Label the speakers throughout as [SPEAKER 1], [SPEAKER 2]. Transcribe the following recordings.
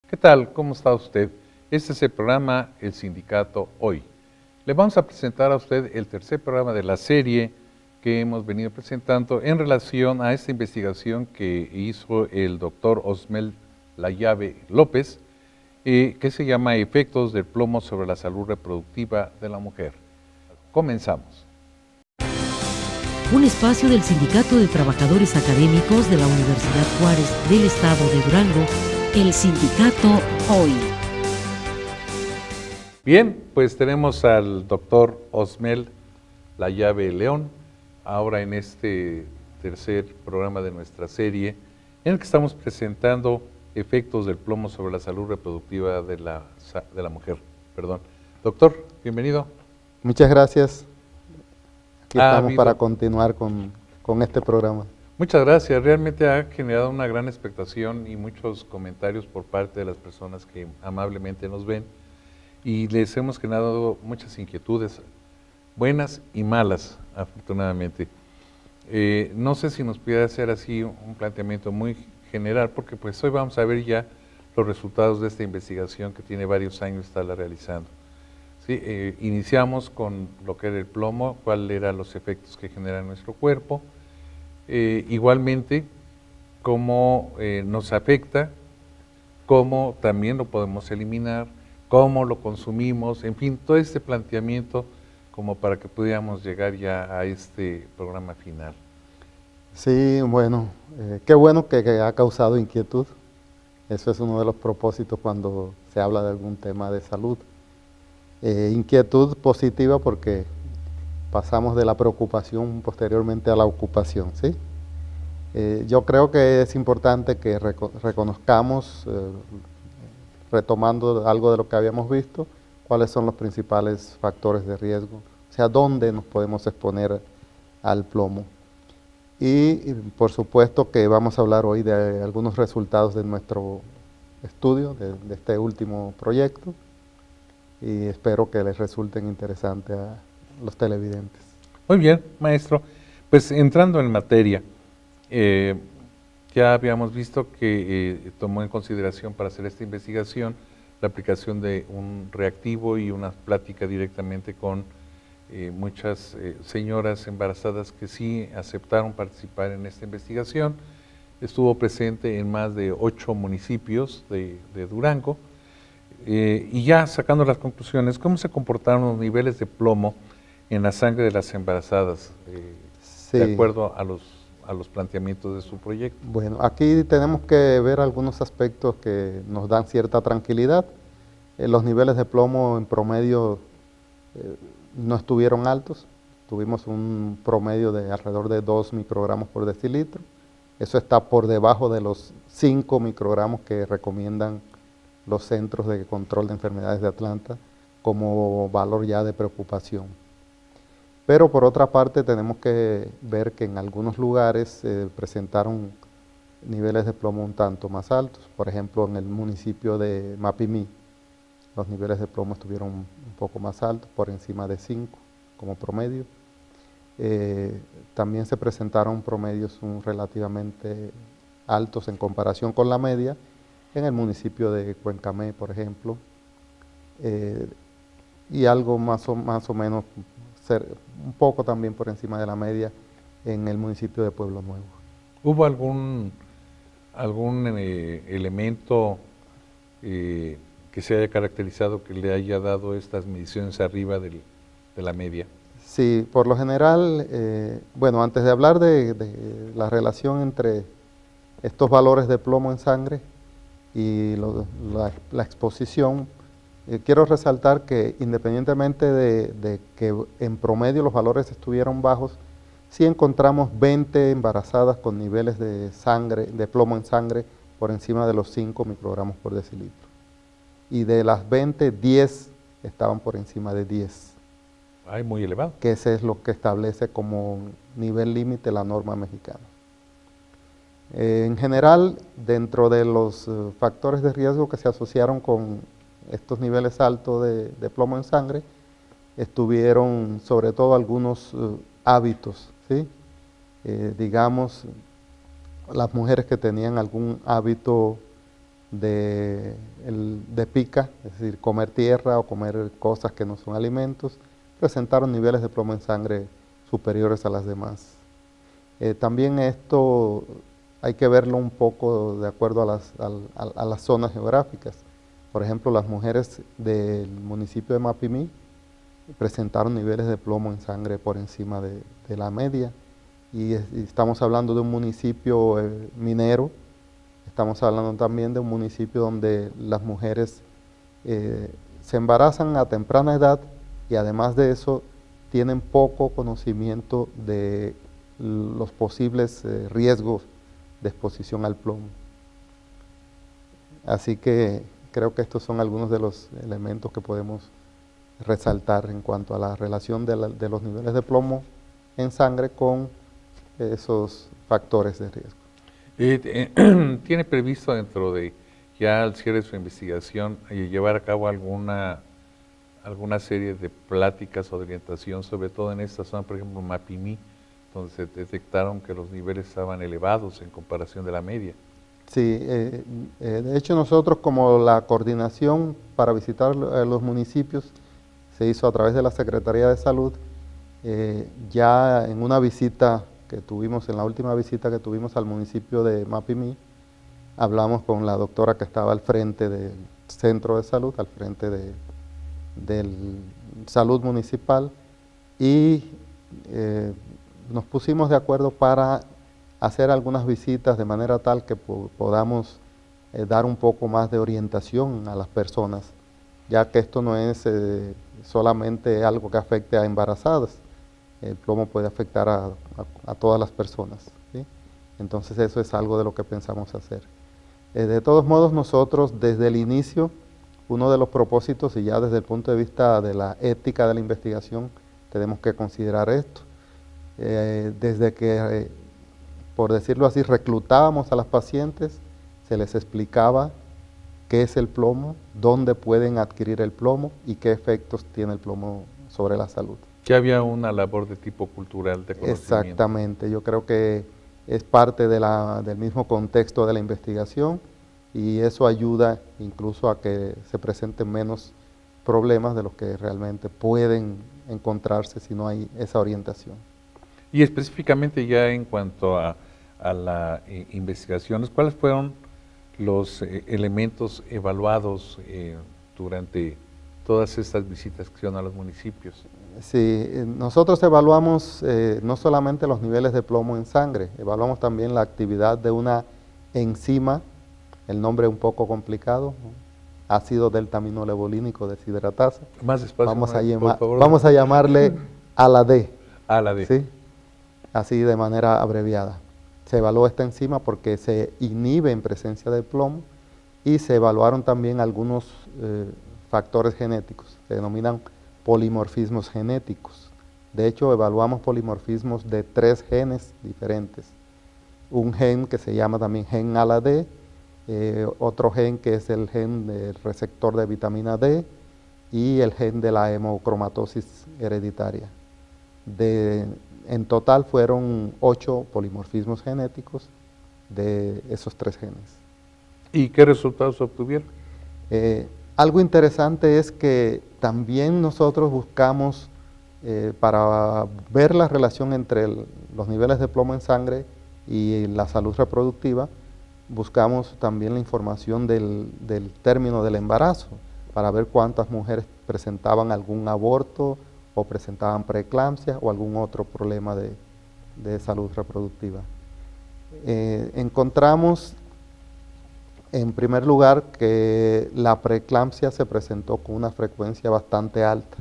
[SPEAKER 1] ¿Qué tal? ¿Cómo está usted? Este es el programa El Sindicato Hoy. Le vamos a presentar a usted el tercer programa de la serie que hemos venido presentando en relación a esta investigación que hizo el doctor Osmel Layave López, que se llama Efectos del plomo sobre la salud reproductiva de la mujer. Comenzamos.
[SPEAKER 2] Un espacio del Sindicato de Trabajadores Académicos de la Universidad Juárez del Estado de Durango, El Sindicato Hoy.
[SPEAKER 1] Bien, pues tenemos al doctor Osmel Layave León, ahora en este tercer programa de nuestra serie, en el que estamos presentando efectos del plomo sobre la salud reproductiva de la mujer. Perdón. Doctor, bienvenido.
[SPEAKER 3] Muchas gracias. Aquí estamos para continuar con este programa.
[SPEAKER 1] Muchas gracias. Realmente ha generado una gran expectación y muchos comentarios por parte de las personas que amablemente nos ven. Y les hemos generado muchas inquietudes, buenas y malas, afortunadamente. No sé si nos pudiera hacer así un planteamiento muy general, porque pues hoy vamos a ver ya los resultados de esta investigación que tiene varios años de estarla realizando. Sí, iniciamos con lo que era el plomo, cuáles eran los efectos que genera en nuestro cuerpo, igualmente cómo nos afecta, cómo también lo podemos eliminar, cómo lo consumimos, en fin, todo este planteamiento como para que pudiéramos llegar ya a este programa final.
[SPEAKER 3] Sí, bueno, qué bueno que ha causado inquietud. Eso es uno de los propósitos cuando se habla de algún tema de salud. Inquietud positiva porque pasamos de la preocupación posteriormente a la ocupación, ¿sí? Yo creo que es importante que reconozcamos, retomando algo de lo que habíamos visto, cuáles son los principales factores de riesgo, o sea, dónde nos podemos exponer al plomo. Y por supuesto que vamos a hablar hoy de algunos resultados de nuestro estudio, de este último proyecto, y espero que les resulten interesantes a los televidentes.
[SPEAKER 1] Muy bien, maestro. Pues entrando en materia, ya habíamos visto que tomó en consideración para hacer esta investigación la aplicación de un reactivo y una plática directamente con muchas señoras embarazadas que sí aceptaron participar en esta investigación. Estuvo presente en más de 8 municipios de Durango y ya sacando las conclusiones, ¿cómo se comportaron los niveles de plomo en la sangre de las embarazadas
[SPEAKER 3] Sí.
[SPEAKER 1] de acuerdo a los planteamientos de su proyecto?
[SPEAKER 3] Bueno, aquí tenemos que ver algunos aspectos que nos dan cierta tranquilidad. Los niveles de plomo en promedio no estuvieron altos. Tuvimos un promedio de alrededor de 2 microgramos por decilitro. Eso está por debajo de los 5 microgramos que recomiendan los Centros de Control de Enfermedades de Atlanta como valor ya de preocupación. Pero por otra parte tenemos que ver que en algunos lugares presentaron niveles de plomo un tanto más altos. Por ejemplo, en el municipio de Mapimí, los niveles de plomo estuvieron un poco más altos, por encima de 5 como promedio. También se presentaron promedios relativamente altos en comparación con la media en el municipio de Cuencamé, por ejemplo, y algo más o menos un poco también por encima de la media en el municipio de Pueblo Nuevo.
[SPEAKER 1] ¿Hubo algún elemento que se haya caracterizado que le haya dado estas mediciones arriba de la media?
[SPEAKER 3] Sí, por lo general, bueno, antes de hablar de la relación entre estos valores de plomo en sangre y la exposición, quiero resaltar que independientemente de que en promedio los valores estuvieron bajos, sí encontramos 20 embarazadas con niveles de sangre, de plomo en sangre por encima de los 5 microgramos por decilitro. Y de las 20, 10 estaban por encima de 10.
[SPEAKER 1] Ay, muy elevado.
[SPEAKER 3] Que ese es lo que establece como nivel límite la norma mexicana. En general, dentro de los factores de riesgo que se asociaron con estos niveles altos de plomo en sangre, estuvieron sobre todo algunos hábitos, ¿sí? Digamos, las mujeres que tenían algún hábito de pica, es decir, comer tierra o comer cosas que no son alimentos, presentaron niveles de plomo en sangre superiores a las demás. También esto hay que verlo un poco de acuerdo a las zonas geográficas. Por ejemplo, las mujeres del municipio de Mapimí presentaron niveles de plomo en sangre por encima de la media. Y estamos hablando de un municipio minero, estamos hablando también de un municipio donde las mujeres se embarazan a temprana edad y además de eso tienen poco conocimiento de los posibles riesgos de exposición al plomo. Así que creo que estos son algunos de los elementos que podemos resaltar en cuanto a la relación de los niveles de plomo en sangre con esos factores de riesgo.
[SPEAKER 1] ¿Tiene previsto dentro de ya al cierre de su investigación llevar a cabo alguna serie de pláticas o de orientación, sobre todo en esta zona, por ejemplo, Mapimí, donde se detectaron que los niveles estaban elevados en comparación de la media?
[SPEAKER 3] Sí, de hecho nosotros como la coordinación para visitar los municipios se hizo a través de la Secretaría de Salud, ya en una visita que tuvimos, en la última visita que tuvimos al municipio de Mapimí, hablamos con la doctora que estaba al frente del centro de salud, al frente del salud municipal, y nos pusimos de acuerdo para hacer algunas visitas de manera tal que podamos dar un poco más de orientación a las personas, ya que esto no es solamente algo que afecte a embarazadas, el plomo puede afectar a todas las personas, ¿sí? Entonces eso es algo de lo que pensamos hacer. De todos modos, nosotros desde el inicio, uno de los propósitos, y ya desde el punto de vista de la ética de la investigación, tenemos que considerar esto. Desde que, por decirlo así, reclutábamos a las pacientes, se les explicaba qué es el plomo, dónde pueden adquirir el plomo y qué efectos tiene el plomo sobre la salud.
[SPEAKER 1] Que había una labor de tipo cultural, de conocimiento.
[SPEAKER 3] Exactamente, yo creo que es parte del mismo contexto de la investigación y eso ayuda incluso a que se presenten menos problemas de los que realmente pueden encontrarse si no hay esa orientación.
[SPEAKER 1] Y específicamente ya en cuanto a la investigación, ¿cuáles fueron los elementos evaluados durante todas estas visitas que hicieron a los municipios?
[SPEAKER 3] Sí, nosotros evaluamos no solamente los niveles de plomo en sangre, evaluamos también la actividad de una enzima, el nombre es un poco complicado, ácido deltaminolevolínico deshidratasa.
[SPEAKER 1] Más despacio,
[SPEAKER 3] por favor. Vamos a llamarle ALA-D.
[SPEAKER 1] ALA-D.
[SPEAKER 3] ¿Sí? Así de manera abreviada. Se evaluó esta enzima porque se inhibe en presencia de plomo y se evaluaron también algunos factores genéticos, se denominan polimorfismos genéticos. De hecho, evaluamos polimorfismos de 3 genes diferentes. Un gen que se llama también gen ALA-D, otro gen que es el gen del receptor de vitamina D y el gen de la hemocromatosis hereditaria. En total fueron 8 polimorfismos genéticos de esos 3 genes.
[SPEAKER 1] ¿Y qué resultados obtuvieron?
[SPEAKER 3] Algo interesante es que también nosotros buscamos, para ver la relación entre los niveles de plomo en sangre y la salud reproductiva, buscamos también la información del término del embarazo, para ver cuántas mujeres presentaban algún aborto o presentaban preeclampsia o algún otro problema de salud reproductiva. Encontramos en primer lugar que la preeclampsia se presentó con una frecuencia bastante alta.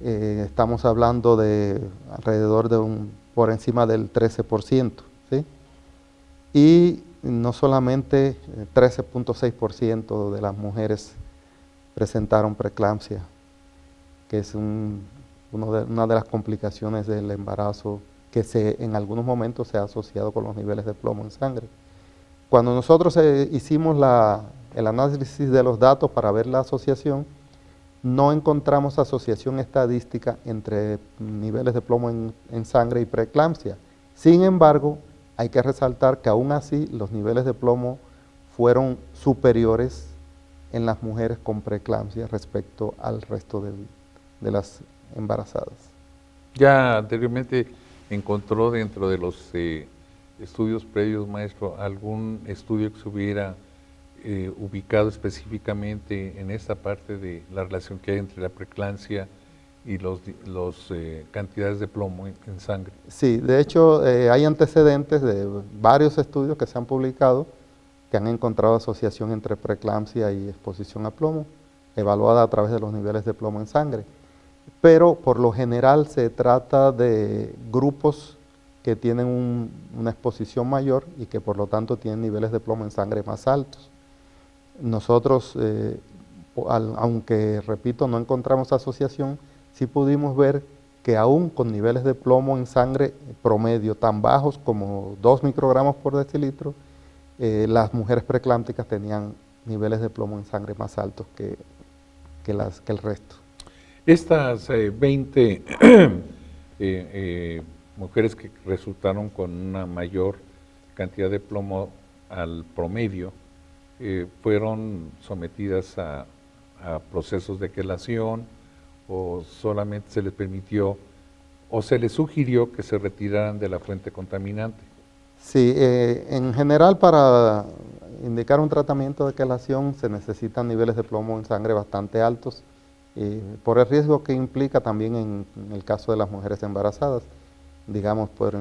[SPEAKER 3] Estamos hablando de alrededor de por encima del 13%, ¿sí? Y no solamente 13.6% de las mujeres presentaron preeclampsia, que es una de las complicaciones del embarazo que en algunos momentos se ha asociado con los niveles de plomo en sangre. Cuando nosotros hicimos el análisis de los datos para ver la asociación, no encontramos asociación estadística entre niveles de plomo en sangre y preeclampsia. Sin embargo, hay que resaltar que aún así los niveles de plomo fueron superiores en las mujeres con preeclampsia respecto al resto de las embarazadas.
[SPEAKER 1] Ya anteriormente encontró dentro de los estudios previos, maestro, algún estudio que se hubiera ubicado específicamente en esta parte de la relación que hay entre la preeclampsia y los cantidades de plomo en sangre.
[SPEAKER 3] Sí, de hecho hay antecedentes de varios estudios que se han publicado que han encontrado asociación entre preeclampsia y exposición a plomo, evaluada a través de los niveles de plomo en sangre. Pero por lo general se trata de grupos que tienen una exposición mayor y que por lo tanto tienen niveles de plomo en sangre más altos. Nosotros, aunque repito, no encontramos asociación, sí pudimos ver que aún con niveles de plomo en sangre promedio tan bajos como 2 microgramos por decilitro, las mujeres preeclámpticas tenían niveles de plomo en sangre más altos que el resto.
[SPEAKER 1] Estas 20 mujeres que resultaron con una mayor cantidad de plomo al promedio, fueron sometidas a procesos de quelación, o solamente se les permitió o se les sugirió que se retiraran de la fuente contaminante.
[SPEAKER 3] Sí, en general para indicar un tratamiento de quelación se necesitan niveles de plomo en sangre bastante altos, por el riesgo que implica también en el caso de las mujeres embarazadas, digamos por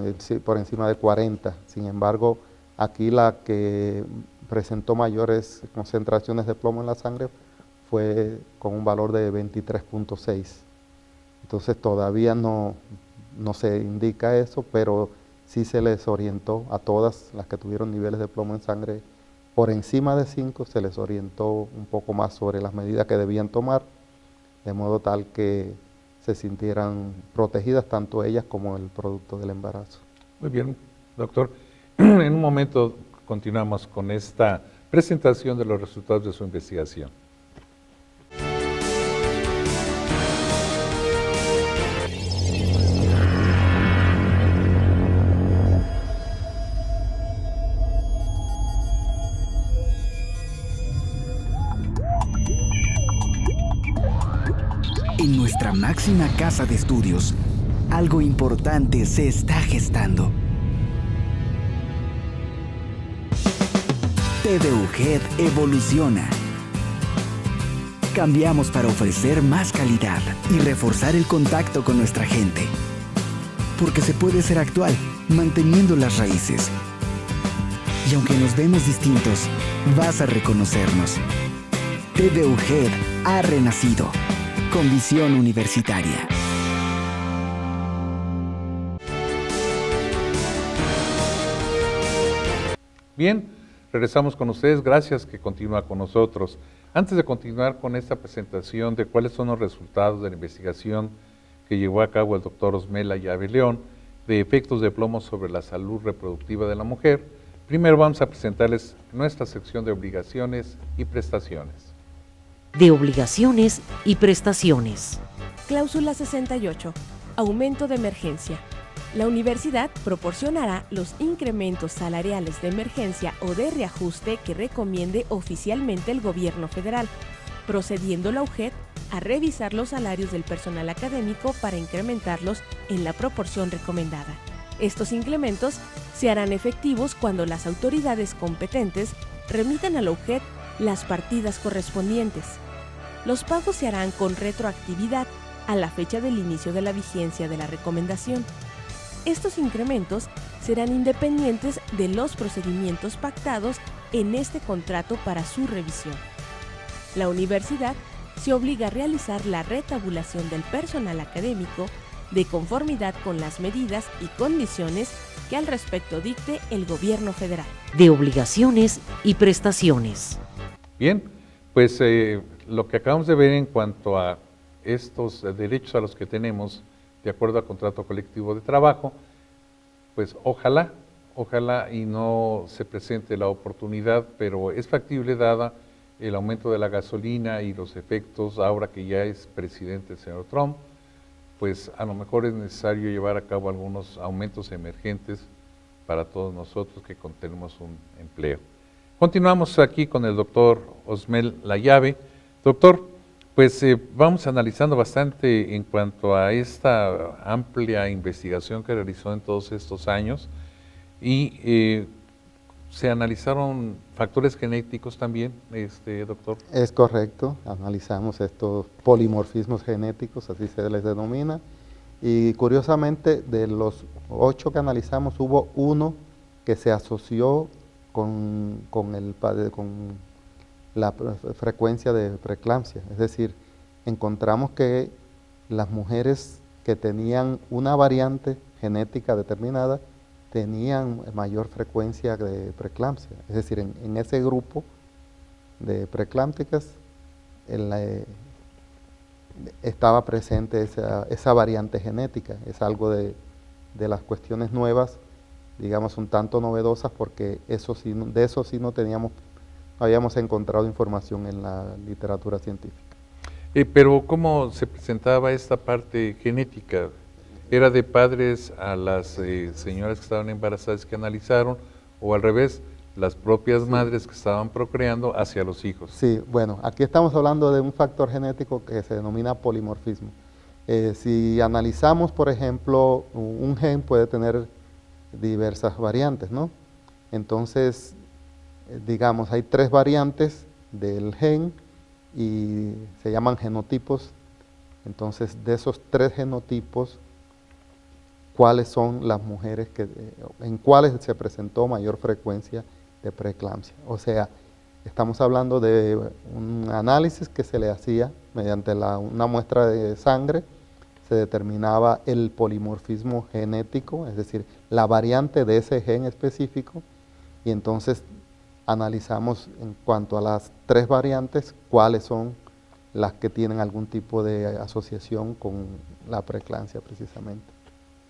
[SPEAKER 3] encima de 40. Sin embargo, aquí la que presentó mayores concentraciones de plomo en la sangre fue con un valor de 23.6. Entonces todavía no se indica eso, pero sí se les orientó a todas las que tuvieron niveles de plomo en sangre por encima de 5, se les orientó un poco más sobre las medidas que debían tomar, de modo tal que se sintieran protegidas tanto ellas como el producto del embarazo.
[SPEAKER 1] Muy bien, doctor. En un momento continuamos con esta presentación de los resultados de su investigación.
[SPEAKER 4] En nuestra máxima casa de estudios, algo importante se está gestando. TVUGED evoluciona. Cambiamos para ofrecer más calidad y reforzar el contacto con nuestra gente. Porque se puede ser actual, manteniendo las raíces. Y aunque nos vemos distintos, vas a reconocernos. TVUGED ha renacido. Con visión universitaria.
[SPEAKER 1] Bien, regresamos con ustedes. Gracias que continúa con nosotros. Antes de continuar con esta presentación de cuáles son los resultados de la investigación que llevó a cabo el doctor Osmela Llave León de efectos de plomo sobre la salud reproductiva de la mujer, primero vamos a presentarles nuestra sección de obligaciones y prestaciones.
[SPEAKER 2] De obligaciones y prestaciones.
[SPEAKER 5] Cláusula 68. Aumento de emergencia. La universidad proporcionará los incrementos salariales de emergencia o de reajuste que recomiende oficialmente el gobierno federal, procediendo la UGED a revisar los salarios del personal académico para incrementarlos en la proporción recomendada. Estos incrementos se harán efectivos cuando las autoridades competentes remitan a la UGED las partidas correspondientes. Los pagos se harán con retroactividad a la fecha del inicio de la vigencia de la recomendación. Estos incrementos serán independientes de los procedimientos pactados en este contrato para su revisión. La universidad se obliga a realizar la retabulación del personal académico de conformidad con las medidas y condiciones que al respecto dicte el gobierno federal.
[SPEAKER 2] De obligaciones y prestaciones.
[SPEAKER 1] Bien, pues lo que acabamos de ver en cuanto a estos derechos a los que tenemos de acuerdo al contrato colectivo de trabajo, pues ojalá y no se presente la oportunidad, pero es factible dada el aumento de la gasolina y los efectos ahora que ya es presidente el señor Trump, pues a lo mejor es necesario llevar a cabo algunos aumentos emergentes para todos nosotros que tenemos un empleo. Continuamos aquí con el doctor Osmel Layave. Doctor, pues vamos analizando bastante en cuanto a esta amplia investigación que realizó en todos estos años y se analizaron factores genéticos también, doctor.
[SPEAKER 3] Es correcto, analizamos estos polimorfismos genéticos, así se les denomina, y curiosamente de los 8 que analizamos hubo uno que se asoció con la frecuencia de preeclampsia, es decir, encontramos que las mujeres que tenían una variante genética determinada tenían mayor frecuencia de preeclampsia, es decir, en ese grupo de preeclámpticas estaba presente esa variante genética. Es algo de las cuestiones nuevas, digamos un tanto novedosas, porque de eso sí no habíamos encontrado información en la literatura científica.
[SPEAKER 1] Pero ¿cómo se presentaba esta parte genética? ¿Era de padres a las señoras que estaban embarazadas que analizaron, o al revés, las propias madres que estaban procreando hacia los hijos?
[SPEAKER 3] Sí, bueno, aquí estamos hablando de un factor genético que se denomina polimorfismo. Si analizamos, por ejemplo, un gen puede tener diversas variantes, ¿no? Entonces, digamos, hay 3 variantes del gen y se llaman genotipos. Entonces, de esos 3 genotipos, ¿cuáles son las mujeres en cuáles se presentó mayor frecuencia de preeclampsia? O sea, estamos hablando de un análisis que se le hacía mediante una muestra de sangre, se determinaba el polimorfismo genético, es decir, la variante de ese gen específico, y entonces analizamos en cuanto a las 3 variantes, cuáles son las que tienen algún tipo de asociación con la preeclampsia precisamente.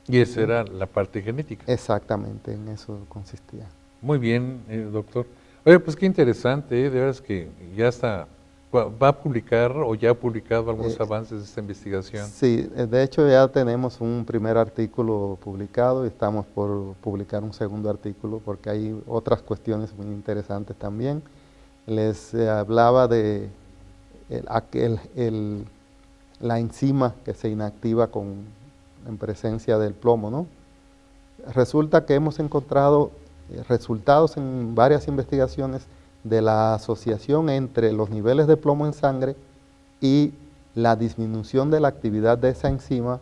[SPEAKER 1] Y esa era la parte genética.
[SPEAKER 3] Exactamente, en eso consistía.
[SPEAKER 1] Muy bien, doctor. Oye, pues qué interesante, de veras que ya está, va a publicar o ya ha publicado algunos avances de esta investigación.
[SPEAKER 3] Sí, de hecho ya tenemos un primer artículo publicado y estamos por publicar un segundo artículo porque hay otras cuestiones muy interesantes también. Les hablaba de la enzima que se inactiva en presencia del plomo, ¿no? Resulta que hemos encontrado resultados en varias investigaciones de la asociación entre los niveles de plomo en sangre y la disminución de la actividad de esa enzima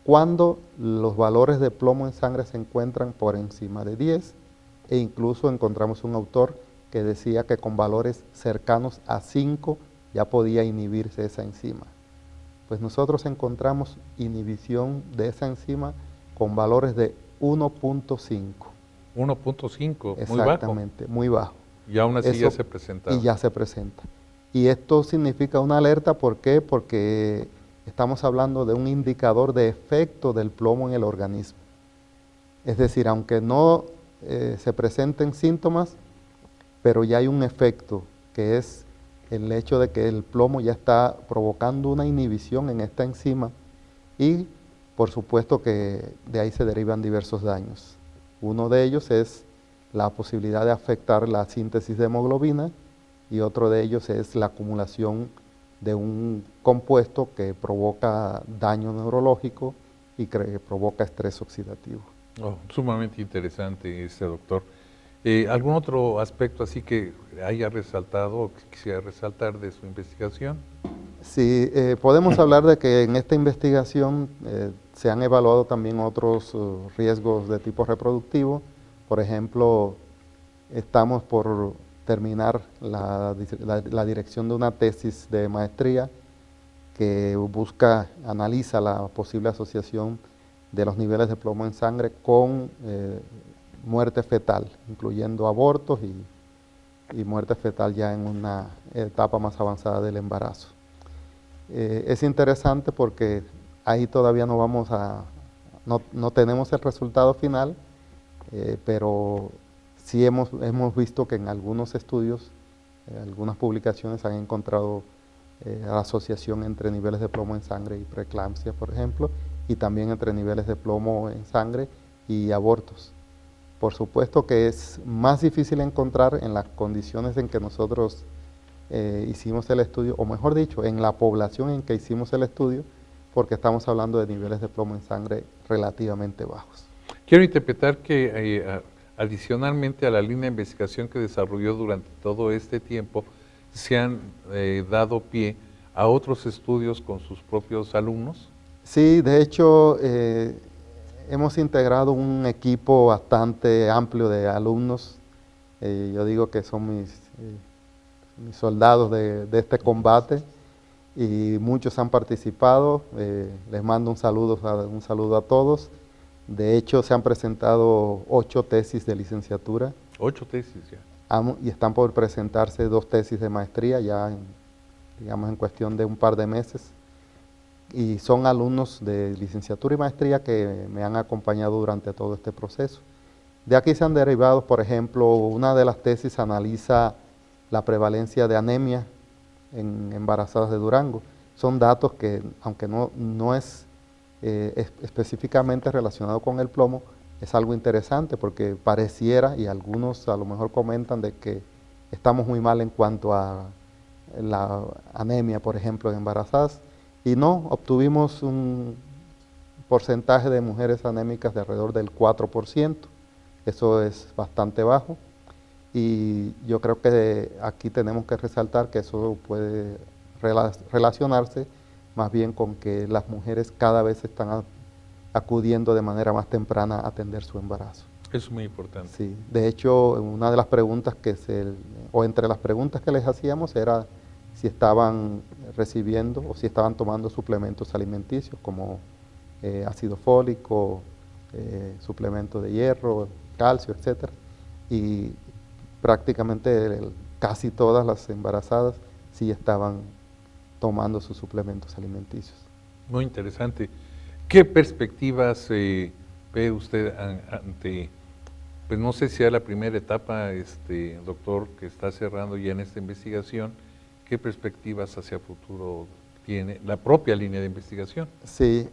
[SPEAKER 3] cuando los valores de plomo en sangre se encuentran por encima de 10, e incluso encontramos un autor que decía que con valores cercanos a 5 ya podía inhibirse esa enzima. Pues nosotros encontramos inhibición de esa enzima con valores de 1.5.
[SPEAKER 1] 1.5, muy bajo.
[SPEAKER 3] Exactamente, muy bajo.
[SPEAKER 1] Y aún así ya se presenta.
[SPEAKER 3] Y ya se presenta. Y esto significa una alerta, ¿por qué? Porque estamos hablando de un indicador de efecto del plomo en el organismo. Es decir, aunque no se presenten síntomas, pero ya hay un efecto, que es el hecho de que el plomo ya está provocando una inhibición en esta enzima y por supuesto que de ahí se derivan diversos daños. Uno de ellos es la posibilidad de afectar la síntesis de hemoglobina y otro de ellos es la acumulación de un compuesto que provoca daño neurológico y que provoca estrés oxidativo.
[SPEAKER 1] Oh, sumamente interesante, doctor. ¿Algún otro aspecto así que haya resaltado o que quisiera resaltar de su investigación?
[SPEAKER 3] Sí, podemos hablar de que en esta investigación se han evaluado también otros riesgos de tipo reproductivo. Por ejemplo, estamos por terminar la dirección de una tesis de maestría que analiza la posible asociación de los niveles de plomo en sangre con muerte fetal, incluyendo abortos y muerte fetal ya en una etapa más avanzada del embarazo. Es interesante porque ahí todavía no tenemos el resultado final, pero sí hemos visto que en algunos estudios, algunas publicaciones han encontrado asociación entre niveles de plomo en sangre y preeclampsia, por ejemplo, y también entre niveles de plomo en sangre y abortos. Por supuesto que es más difícil encontrar en las condiciones en que nosotros hicimos el estudio, o mejor dicho, en la población en que hicimos el estudio, porque estamos hablando de niveles de plomo en sangre relativamente bajos.
[SPEAKER 1] Quiero interpretar que adicionalmente a la línea de investigación que desarrolló durante todo este tiempo, se han dado pie a otros estudios con sus propios alumnos.
[SPEAKER 3] Sí, de hecho, hemos integrado un equipo bastante amplio de alumnos. Yo digo que son mis soldados de este combate, y muchos han participado. Les mando un saludo a todos. De hecho, se han presentado 8 tesis de licenciatura.
[SPEAKER 1] 8 tesis ya.
[SPEAKER 3] Y están por presentarse 2 tesis de maestría ya digamos en cuestión de un par de meses. Y son alumnos de licenciatura y maestría que me han acompañado durante todo este proceso. De aquí se han derivado, por ejemplo, una de las tesis analiza la prevalencia de anemia en embarazadas de Durango. Son datos que, aunque no es específicamente relacionado con el plomo, es algo interesante porque pareciera, y algunos a lo mejor comentan, de que estamos muy mal en cuanto a la anemia, por ejemplo, en embarazadas, y no, obtuvimos un porcentaje de mujeres anémicas de alrededor del 4%, eso es bastante bajo. Y yo creo que aquí tenemos que resaltar que eso puede relacionarse más bien con que las mujeres cada vez están acudiendo de manera más temprana a atender su embarazo.
[SPEAKER 1] Eso es muy importante.
[SPEAKER 3] Sí, de hecho, una de las preguntas entre las preguntas que les hacíamos era si estaban recibiendo o si estaban tomando suplementos alimenticios como ácido fólico, suplemento de hierro, calcio, etcétera. Y prácticamente casi todas las embarazadas sí estaban tomando sus suplementos alimenticios.
[SPEAKER 1] Muy interesante. ¿Qué perspectivas ve usted ante, pues no sé si es la primera etapa, doctor, que está cerrando ya en esta investigación? ¿Qué perspectivas hacia futuro tiene la propia línea de investigación?
[SPEAKER 3] Sí,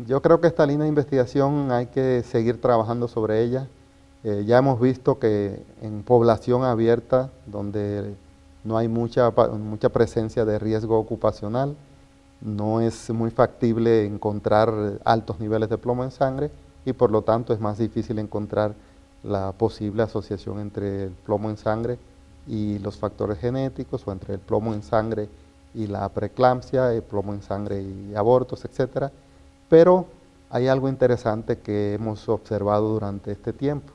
[SPEAKER 3] yo creo que esta línea de investigación hay que seguir trabajando sobre ella. Ya hemos visto que en población abierta, donde no hay mucha presencia de riesgo ocupacional, no es muy factible encontrar altos niveles de plomo en sangre, y por lo tanto es más difícil encontrar la posible asociación entre el plomo en sangre y los factores genéticos, o entre el plomo en sangre y la preeclampsia, el plomo en sangre y abortos, etc. Pero hay algo interesante que hemos observado durante este tiempo.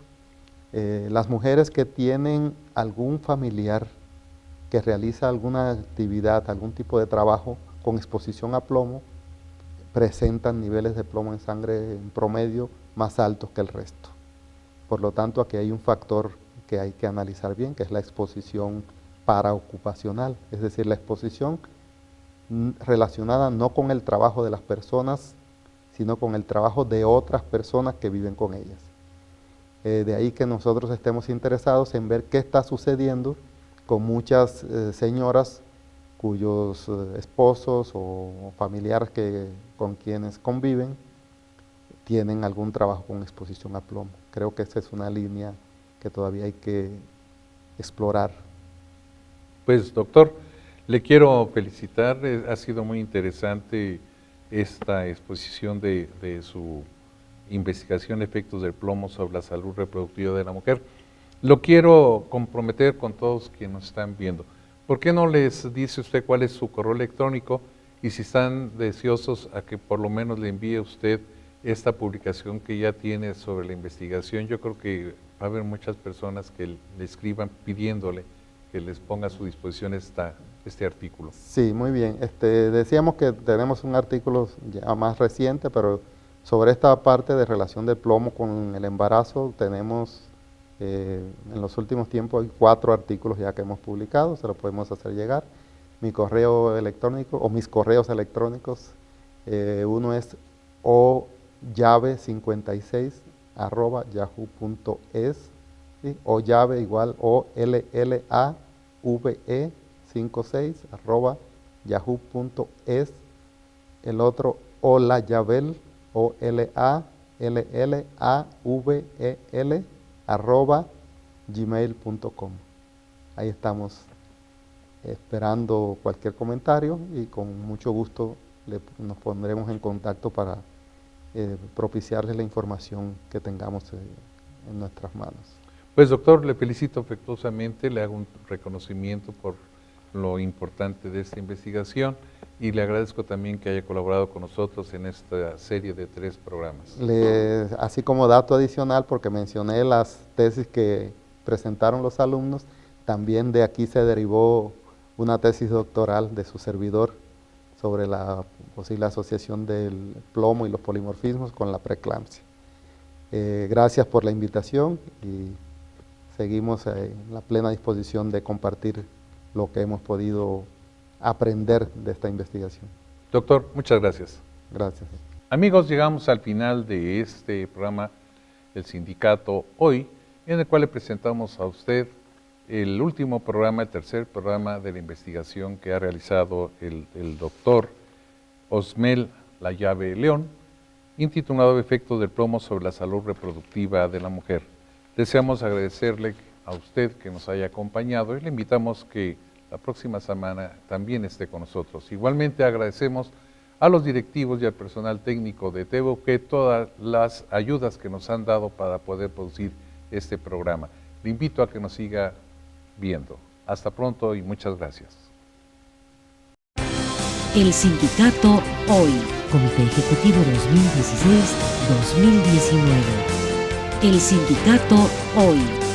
[SPEAKER 3] Las mujeres que tienen algún familiar que realiza alguna actividad, algún tipo de trabajo con exposición a plomo, presentan niveles de plomo en sangre en promedio más altos que el resto. Por lo tanto, aquí hay un factor que hay que analizar bien, que es la exposición paraocupacional, es decir, la exposición relacionada no con el trabajo de las personas, sino con el trabajo de otras personas que viven con ellas. De ahí que nosotros estemos interesados en ver qué está sucediendo con muchas señoras cuyos esposos o familiares con quienes conviven tienen algún trabajo con exposición a plomo. Creo que esa es una línea que todavía hay que explorar.
[SPEAKER 1] Pues doctor, le quiero felicitar, ha sido muy interesante esta exposición de su investigación de efectos del plomo sobre la salud reproductiva de la mujer. Lo quiero comprometer con todos quienes nos están viendo. ¿Por qué no les dice usted cuál es su correo electrónico? Y si están deseosos a que por lo menos le envíe usted esta publicación que ya tiene sobre la investigación, yo creo que va a haber muchas personas que le escriban pidiéndole que les ponga a su disposición este artículo.
[SPEAKER 3] Sí, muy bien. Decíamos que tenemos un artículo ya más reciente, pero sobre esta parte de relación del plomo con el embarazo tenemos, en los últimos tiempos, hay 4 artículos ya que hemos publicado, se los podemos hacer llegar. Mi correo electrónico, o mis correos electrónicos, uno es ollave56@yahoo.es, ¿sí? Ollave igual OLLAVE56@yahoo.es. El otro olayavel, OLALLAVEL www.sindicato.hoy@gmail.com. Ahí estamos esperando cualquier comentario y con mucho gusto nos pondremos en contacto para propiciarles la información que tengamos en nuestras manos.
[SPEAKER 1] Pues doctor, le felicito afectuosamente, le hago un reconocimiento por lo importante de esta investigación y le agradezco también que haya colaborado con nosotros en esta serie de 3 programas.
[SPEAKER 3] Así como dato adicional, porque mencioné las tesis que presentaron los alumnos, también de aquí se derivó una tesis doctoral de su servidor sobre la posible asociación del plomo y los polimorfismos con la preeclampsia. Gracias por la invitación y seguimos en la plena disposición de compartir lo que hemos podido aprender de esta investigación.
[SPEAKER 1] Doctor, muchas gracias.
[SPEAKER 3] Gracias.
[SPEAKER 1] Amigos, llegamos al final de este programa, El Sindicato Hoy, en el cual le presentamos a usted el último programa, el tercer programa de la investigación que ha realizado el doctor Osmel Layave León, intitulado Efectos del plomo sobre la salud reproductiva de la mujer. Deseamos agradecerle a usted que nos haya acompañado y le invitamos que la próxima semana también esté con nosotros. Igualmente agradecemos a los directivos y al personal técnico de TVUG todas las ayudas que nos han dado para poder producir este programa. Le invito a que nos siga viendo. Hasta pronto y muchas gracias.
[SPEAKER 2] El Sindicato Hoy, Comité Ejecutivo 2016-2019. El Sindicato Hoy.